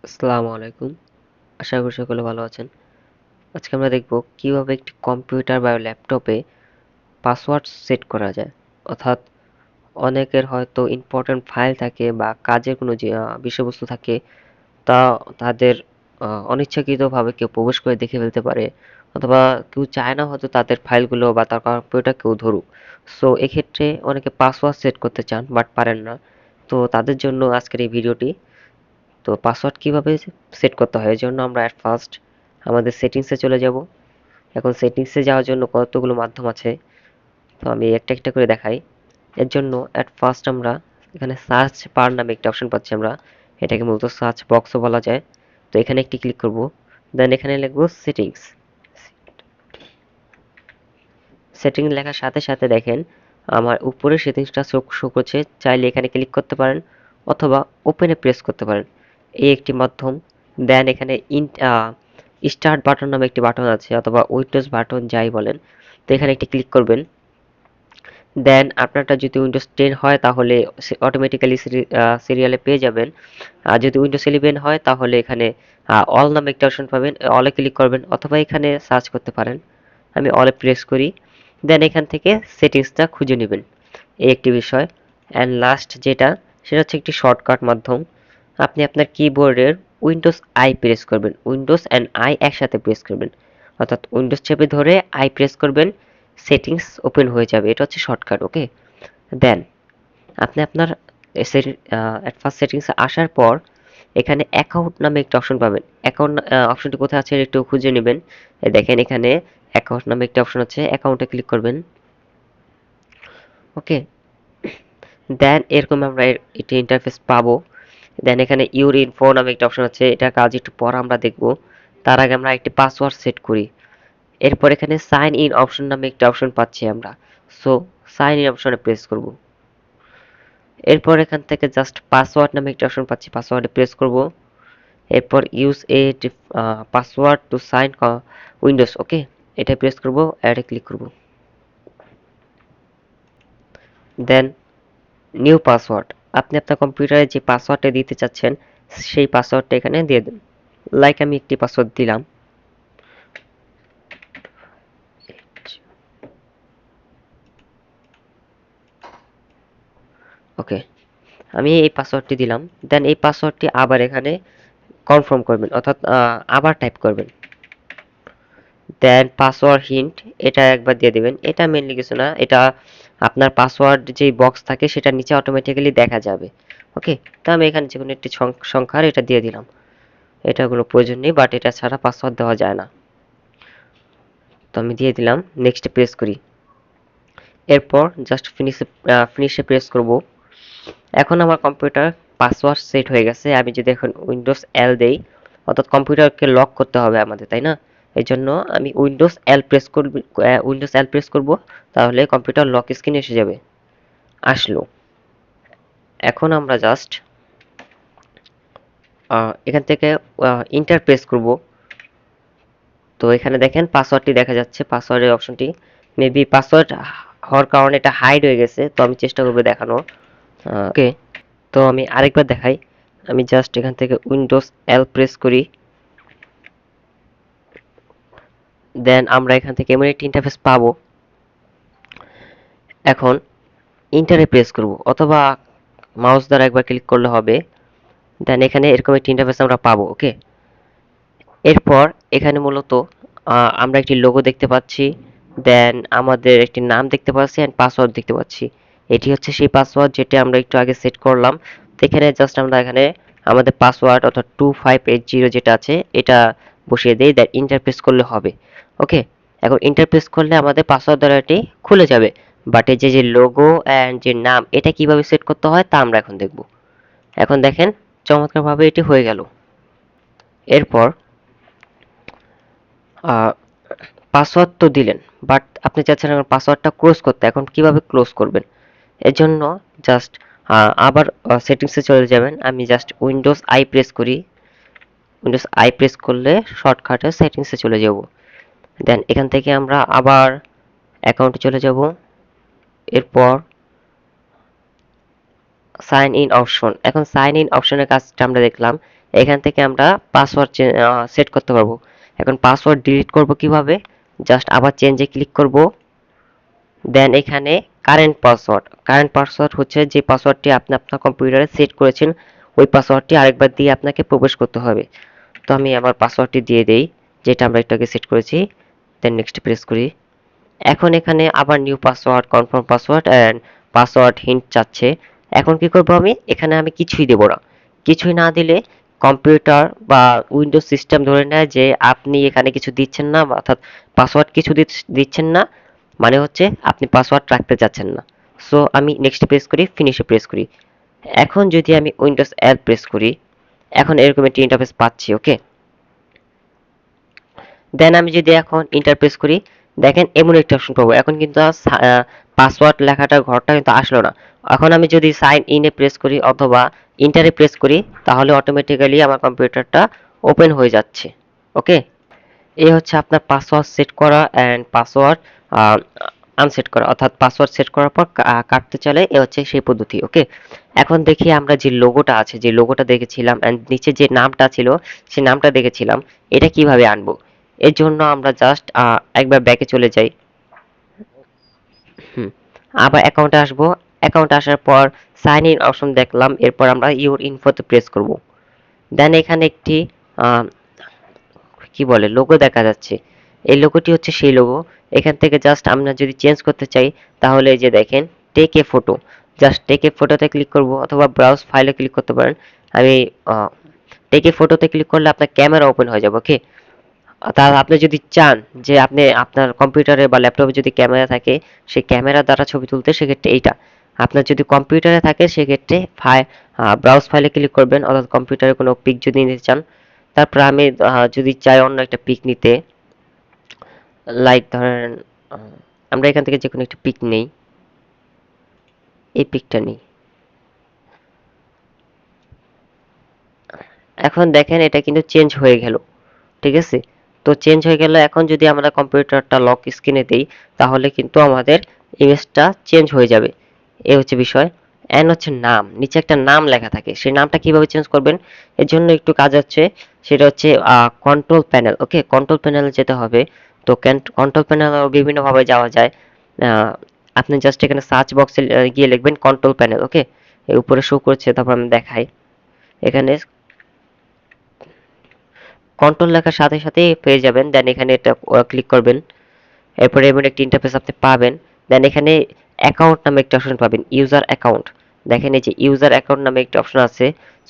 আসসালামু আলাইকুম। আশা করি সকলে ভালো আছেন। আজকে আমরা দেখব কিভাবে একটি কম্পিউটার বা ল্যাপটপে পাসওয়ার্ড সেট করা যায়। অর্থাৎ অনেকের হয়তো ইম্পোর্টেন্ট ফাইল থাকে বা কাজের কোনো যে বিষয়বস্তু থাকে তা তাদের অনিচ্ছাকৃতভাবে কেউ প্রবেশ করে দেখে ফেলতে পারে অথবা কেউ চায় না হয়তো তাদের ফাইলগুলো বা তার কম্পিউটার কেউ ধরুক। সো এক্ষেত্রে অনেকে পাসওয়ার্ড সেট করতে চান বাট পারেন না। তো তাদের জন্য আজকের এই ভিডিওটি। তো পাসওয়ার্ড কিভাবে সেট করতে হয় এর জন্য আমরা এট ফার্স্ট আমাদের সেটিংসে চলে যাব। এখন সেটিংসে যাওয়ার জন্য কতগুলো মাধ্যম আছে, তো আমি একটা একটা করে দেখাই। এর জন্য এট ফার্স্ট আমরা এখানে সার্চ বার নামে একটা অপশন পাচ্ছি আমরা, এটাকে মূলত সার্চ বক্সও বলা যায়। তো এখানে একটি ক্লিক করব, দেন এখানে লিখব সেটিংস। সেটিং লেখার সাথে সাথে দেখেন আমার উপরে সেটিংসটা শো করছে, চাইলে এখানে ক্লিক করতে পারেন অথবা ওপেনে প্রেস করতে পারেন, এই একটি মাধ্যম। দেন এখানে স্টার্ট বাটন নামে একটি বাটন আছে অথবা উইন্ডোজ বাটন যাই বলেন, তো এখানে একটি ক্লিক করবেন। দেন আপনারটা যদি উইন্ডোজ 10 হয় তাহলে অটোমেটিক্যালি সিরিয়ালে পেয়ে যাবেন। আর যদি উইন্ডোজ 11 হয় তাহলে এখানে অল নামে একটা অপশন পাবেন, অলে ক্লিক করবেন অথবা এখানে সার্চ করতে পারেন। আমি অলে প্রেস করি, দেন এখান থেকে সেটিংসটা খুঁজে নেবেন, এই একটি বিষয়। অ্যান্ড লাস্ট যেটা, সেটা হচ্ছে একটি শর্টকাট মাধ্যম। আপনি আপনার কিবোর্ডের উইন্ডোজ আই প্রেস করবেন, উইন্ডোজ অ্যান্ড আই একসাথে প্রেস করবেন, অর্থাৎ উইন্ডোজ চেপে ধরে আই প্রেস করবেন, সেটিংস ওপেন হয়ে যাবে। এটা হচ্ছে শর্টকাট, ওকে। দেন আপনি আপনার অ্যাডভান্স সেটিংসে আসার পর এখানে অ্যাকাউন্ট নামে একটা অপশন পাবেন। অ্যাকাউন্ট অপশনটি কোথায় আছে একটু খুঁজে নেবেন। দেখেন এখানে অ্যাকাউন্ট নামে একটা অপশন আছে, অ্যাকাউন্টে ক্লিক করবেন, ওকে। দেন এরকম আমরা একটি ইন্টারফেস পাবো। দেন এখানে ইউর ইনফো নামে একটা অপশন আছে, এটা কাজ একটু পর আমরা দেখব। তার আগে আমরা একটি পাসওয়ার্ড সেট করি। এরপর এখানে সাইন ইন অপশন নামে একটা অপশন পাচ্ছি আমরা। সো সাইন ইন অপশনে প্রেস করব। এরপর এখান থেকে জাস্ট পাসওয়ার্ড নামে একটা অপশন পাচ্ছি, পাসওয়ার্ডে প্রেস করব। এরপর use a password to sign Windows, okay, এটা প্রেস করব, অ্যাডে ক্লিক করব। দেন নিউ পাসওয়ার্ড, আপনি আপনার কম্পিউটারে যে পাসওয়ার্ডটা দিতে চাচ্ছেন সেই পাসওয়ার্ডটা এখানে দিয়ে দেন। লাইক আমি একটি পাসওয়ার্ড দিলাম, ওকে। আমি এই পাসওয়ার্ডটি দিলাম, দেন এই পাসওয়ার্ডটি আবার এখানে কনফার্ম করবেন, অর্থাৎ আবার টাইপ করবেন। দেন পাসওয়ার্ড হিন্ট, এটা একবার দিয়ে দিবেন। এটা মেনলি কিছু না, এটা আপনার পাসওয়ার্ড যেই বক্স থাকে সেটার নিচে অটোমেটিক্যালি দেখা যাবে, ওকে। তো আমি এখানে যে কোনো একটি সংখ্যার এটা দিয়ে দিলাম, এটা কোনো প্রয়োজন নেই, বাট এটা ছাড়া পাসওয়ার্ড দেওয়া যায় না। তো আমি দিয়ে দিলাম, নেক্সটে প্রেস করি। এরপর জাস্ট ফিনিশে প্রেস করব। এখন আমার কম্পিউটার পাসওয়ার্ড সেট হয়ে গেছে। আমি যদি এখন উইন্ডোজ এল দেই, অর্থাৎ কম্পিউটারকে লক করতে হবে আমাদের, তাই না? এই জন্য আমি উইন্ডোজ এল প্রেস করব, তাহলে কম্পিউটার লক স্ক্রিন এসে যাবে। আসলো। এখন আমরা জাস্ট এখান থেকে ইন্টার প্রেস করব। তো এখানে দেখেন পাসওয়ার্ডটি দেখা যাচ্ছে, পাসওয়ার্ডের অপশনটি। মেবি পাসওয়ার্ড হওয়ার কারণে এটা হাইড হয়ে গেছে, তো আমি চেষ্টা করবো দেখানোর, ওকে। তো আমি আরেকবার দেখাই। আমি জাস্ট এখান থেকে উইন্ডোজ এল প্রেস করি, দেন আমরা এখান থেকে এমন একটি ইন্টারফেস পাবো। এখন ইন্টারে প্রেস করব অথবা মাউস দ্বারা একবার ক্লিক করলে হবে। দেন এখানে এরকম একটি ইন্টারফেস আমরা পাবো, ওকে। এরপর এখানে মূলত আমরা একটি লোগো দেখতে পাচ্ছি, দেন আমাদের একটি নাম দেখতে পাচ্ছি অ্যান্ড পাসওয়ার্ড দেখতে পাচ্ছি। এটি হচ্ছে সেই পাসওয়ার্ড যেটা আমরা একটু আগে সেট করলাম। তো এখানে জাস্ট আমরা এখানে আমাদের পাসওয়ার্ড অর্থাৎ 2580 যেটা আছে এটা বসিয়ে দিই, দেন এন্টার প্রেস করলে হবে, ওকে। এখন এন্টার প্রেস করলে আমাদের পাসওয়ার্ড দ্বারা এটি খুলে যাবে। বাট এই যে লোগো অ্যান্ড যে নাম, এটা কিভাবে সেট করতে হয় তা আমরা এখন দেখব। এখন দেখেন চমৎকারভাবে এটি হয়ে গেল। এরপর পাসওয়ার্ড তো দিলেন, বাট আপনি চাচ্ছেন আমার পাসওয়ার্ডটা ক্লোজ করতে। এখন কিভাবে ক্লোজ করবেন? এর জন্য জাস্ট আবার সেটিংসে চলে যাবেন। আমি জাস্ট উইন্ডোজ আই প্রেস করি। উইন্ডোজ আই প্রেস করলে শর্টকাটে সেটিংসে চলে যাব। দেন এখান থেকে আমরা আবার অ্যাকাউন্টে চলে যাব। এরপর সাইন ইন অপশন, এখন সাইন ইন অপশনের কাজটা আমরা দেখলাম। এখান থেকে আমরা পাসওয়ার্ড সেট করতে পারবো। এখন পাসওয়ার্ড ডিলিট করব কিভাবে? জাস্ট আবার চেঞ্জে ক্লিক করব। দেন এখানে কারেন্ট পাসওয়ার্ড হচ্ছে যে পাসওয়ার্ডটি আপনি আপনার কম্পিউটারে সেট করেছেন, ওই পাসওয়ার্ডটি আরেকবার দিয়ে আপনাকে প্রবেশ করতে হবে। তো আমি আমার পাসওয়ার্ডটি দিয়ে দেই, যেটা আমরা একটু আগে সেট করেছি। দেন নেক্সট প্রেস করি। এখন এখানে আবার new password, confirm password and password hint চাচ্ছে। এখন কি করব আমি? এখানে আমি কিছুই দেব না। কিছুই না দিলে কম্পিউটার বা উইন্ডোজ সিস্টেম ধরে নেয় যে আপনি এখানে কিছু দিচ্ছেন না, অর্থাৎ পাসওয়ার্ড কিছু দিচ্ছেন না, মানে হচ্ছে আপনি পাসওয়ার্ড রাখতে চাচ্ছেন না। সো আমি নেক্সট প্রেস করি, ফিনিশে প্রেস করি। এখন যদি আমি উইন্ডোজ এল প্রেস করি, এখন এরকম একটি ইন্টারফেস পাচ্ছি, ওকে। দেন আমি যদি এখন এন্টার প্রেস করি, দেখেন এমন একটা অপশন পাবো। এখন কিন্তু পাসওয়ার্ড লেখাটা ঘরটা কিন্তু আসলো না। এখন আমি যদি সাইন ইনে প্রেস করি অথবা এন্টারে প্রেস করি, তাহলে অটোমেটিক্যালি আমার কম্পিউটারটা ওপেন হয়ে যাচ্ছে, ওকে। এই হচ্ছে আপনার পাসওয়ার্ড সেট করা অ্যান্ড পাসওয়ার্ড আনসেট করা, অর্থাৎ পাসওয়ার্ড সেট করার পর কাটতে চলে, এ হচ্ছে সেই পদ্ধতি, ওকে। এখন দেখি আমরা যে লোগোটা আছে, যে লোগোটা দেখেছিলাম অ্যান্ড নিচে যে নামটা ছিল, সেই নামটা দেখেছিলাম, এটা কিভাবে আনবো? এর জন্য আমরা জাস্ট একবার ব্যাকে চলে যাই। হুম, আবার অ্যাকাউন্টে আসবো। অ্যাকাউন্টে আসার পর সাইন ইন অপশন দেখলাম, এরপর আমরা ইউর ইনফোতে প্রেস করব। দেন এখানে একটি আহ, কি বলে লোগো দেখা যাচ্ছে। এই লোগোটি হচ্ছে সেই লোগো। এখান থেকে জাস্ট আমরা যদি চেঞ্জ করতে চাই, তাহলে এই যে দেখেন take a photo, just take a ফটোতে ক্লিক করব অথবা ব্রাউজ ফাইলে ক্লিক করতে পারেন। আমি টেক এ ফটোতে ক্লিক করলে আপনার ক্যামেরা ওপেন হয়ে যাবে, ওকে। তাহলে আপনি যদি চান যে আপনি আপনার কম্পিউটারে বা ল্যাপটপে যদি ক্যামেরা থাকে, সেই ক্যামেরা দ্বারা ছবি তুলতে, সেক্ষেত্রে এইটা। আপনার যদি কম্পিউটারে থাকে সেক্ষেত্রে ব্রাউজ ফাইলে ক্লিক করবেন, অর্থাৎ কম্পিউটারে কোনো পিক যদি নিতে চান। তারপর আমি যদি চাই অন্য একটা পিক নিতে, লাইক ধরেন আহ, আমরা এখান থেকে যে কোনো একটা পিক নেই, এই পিকটা নিই। এখন দেখেন এটা কিন্তু চেঞ্জ হয়ে গেল, ঠিক আছে। তো চেঞ্জ হয়ে গেল। এখন যদি আমরা কম্পিউটারটা লক স্ক্রিনে দেই, তাহলে কিন্তু আমাদের ইমেজটা চেঞ্জ হয়ে যাবে। এই হচ্ছে বিষয়। এন্ড হচ্ছে নাম, নিচে একটা নাম লেখা থাকে, সেই নামটা কিভাবে চেঞ্জ করবেন? এর জন্য একটু কাজ হচ্ছে, সেটা হচ্ছে কন্ট্রোল প্যানেল, ওকে। কন্ট্রোল প্যানেলে যেতে হবে। তো কন্ট্রোল প্যানেলে বিভিন্ন ভাবে যাওয়া যায়। আহ, আপনি জাস্ট এখানে সার্চ বক্সে গিয়ে লিখবেন কন্ট্রোল প্যানেল, ওকে। এর উপরে শো করছে, তারপর আমি দেখাই। এখানে কন্ট্রোল লেখার সাথে সাথেই পেয়ে যাবেন। দেন এখানে এটা ক্লিক করবেন। এরপরে এমন একটি ইন্টারফেস আপনি পাবেন। দেন এখানে অ্যাকাউন্ট নামে একটা অপশন পাবেন, ইউজার অ্যাকাউন্ট। দেখেন এই যে ইউজার অ্যাকাউন্ট নামে একটা অপশন আছে।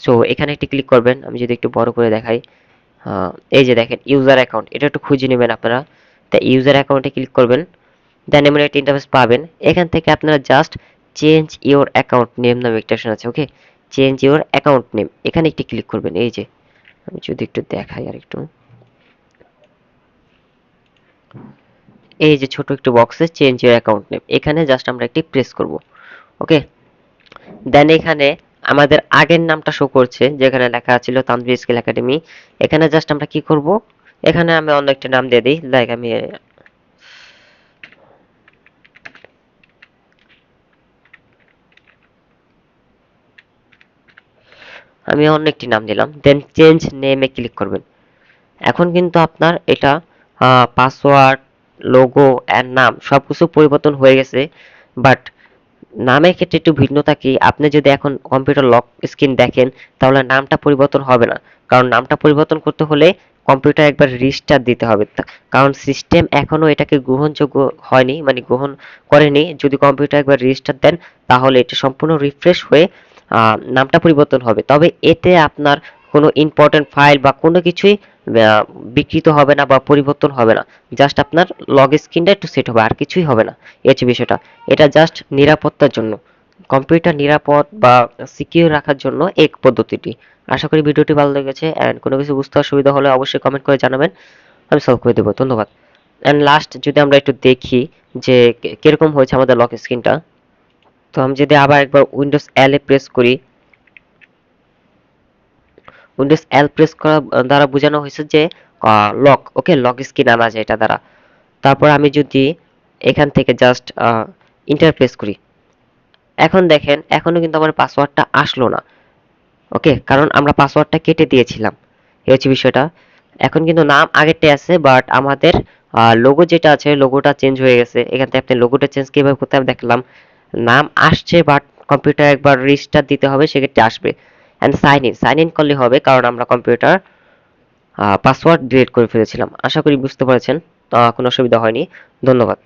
সো এখানে একটি ক্লিক করবেন। আমি যদি একটু বড় করে দেখাই, এই যে দেখেন ইউজার অ্যাকাউন্ট, এটা একটু খুঁজে নেবেন আপনারা। তাই ইউজার অ্যাকাউন্টে ক্লিক করবেন। দেন এমন একটা ইন্টারফেস পাবেন। এখান থেকে আপনারা just change your account name নামে একটা অপশন আছে, ওকে। চেঞ্জ ইওর অ্যাকাউন্ট নেম, এখানে একটি ক্লিক করবেন। এই যে আমি যদি একটু দেখাই আর একটু, এই যে ছোট একটু বক্সে চেঞ্জ ইওর অ্যাকাউন্ট নেম, এখানে জাস্ট আমরা একটি প্রেস করব, ওকে। দেন এখানে আমাদের আগের নামটা শো করছে, যেখানে লেখা ছিল তানভীর স্কিল একাডেমি। এখানে জাস্ট আমরা কি করব? এখানে আমি অন্য একটা নাম দিয়ে দিই, লাইক আমি অন্য একটি নাম দিলাম। দেন চেঞ্জ নেমে ক্লিক করবেন। এখন কিন্তু আপনার এটা পাসওয়ার্ড, লোগো এন্ড নাম সবকিছু পরিবর্তন হয়ে গেছে। বাট নামের ক্ষেত্রে একটু ভিন্নতা কি, আপনি যদি এখন কম্পিউটার লক স্ক্রিন দেখেন, তাহলে নামটা পরিবর্তন হবে না। কারণ নামটা পরিবর্তন করতে হলে কম্পিউটার একবার রিস্টার্ট দিতে হবে। কারণ সিস্টেম এখনো এটাকে গ্রহণযোগ্য হয়নি, মানে গ্রহণ করেনি। যদি কম্পিউটার একবার রিস্টার্ট দেন, তাহলে এটা সম্পূর্ণ রিফ্রেশ হয়ে নামটা পরিবর্তন হবে। তবে এতে আপনার কোনো ইম্পর্টেন্ট ফাইল বা কোনো কিছুই বিকৃত হবে না বা পরিবর্তন হবে না। জাস্ট আপনার লগ স্ক্রিনটা একটু সেট হবে, আর কিছুই হবে না। এই হচ্ছে বিষয়টা। এটা জাস্ট নিরাপত্তার জন্য, কম্পিউটার নিরাপদ বা সিকিউর রাখার জন্য এই পদ্ধতিটি। আশা করি ভিডিওটি ভালো লেগেছে অ্যান্ড কোনো কিছু বুঝতে অসুবিধা হলে অবশ্যই কমেন্ট করে জানাবেন, আমি সলভ করে দেবো। ধন্যবাদ। অ্যান্ড লাস্ট যদি আমরা একটু দেখি যে কিরকম হয়েছে আমাদের লক স্ক্রিনটা। তো আমি যদি আবার একবার উইন্ডোজ এল এ প্রেস করি, উইন্ডোজ এল প্রেস করা দ্বারা বোঝানো হয়েছে যে লক, ওকে, লক স্ক্রিন আনা যায় এটা দ্বারা। তারপর আমি যদি এখান থেকে জাস্ট ইন্টার প্রেস করি, এখন দেখেন এখনো কিন্তু আমার পাসওয়ার্ডটা আসলো না। ওকে, কারণ আমরা পাসওয়ার্ডটা কেটে দিয়েছিলাম, এই হচ্ছে বিষয়টা। এখন কিন্তু নাম আগেরটাই আছে, বাট আমাদের লোগো যেটা আছে লোগোটা চেঞ্জ হয়ে গেছে। এখান থেকে আপনি লোগোটা চেঞ্জ কিভাবে করতে হবে দেখলাম। নাম আসছে, বাট কম্পিউটার একবার রিস্টার্ট দিতে হবে, সেক্ষেত্রে আসবে। অ্যান্ড সাইন ইন করলে হবে, কারণ আমরা কম্পিউটার পাসওয়ার্ড ডিলিট করে ফেলেছিলাম। আশা করি বুঝতে পেরেছেন। কোনো অসুবিধা হয়নি। ধন্যবাদ।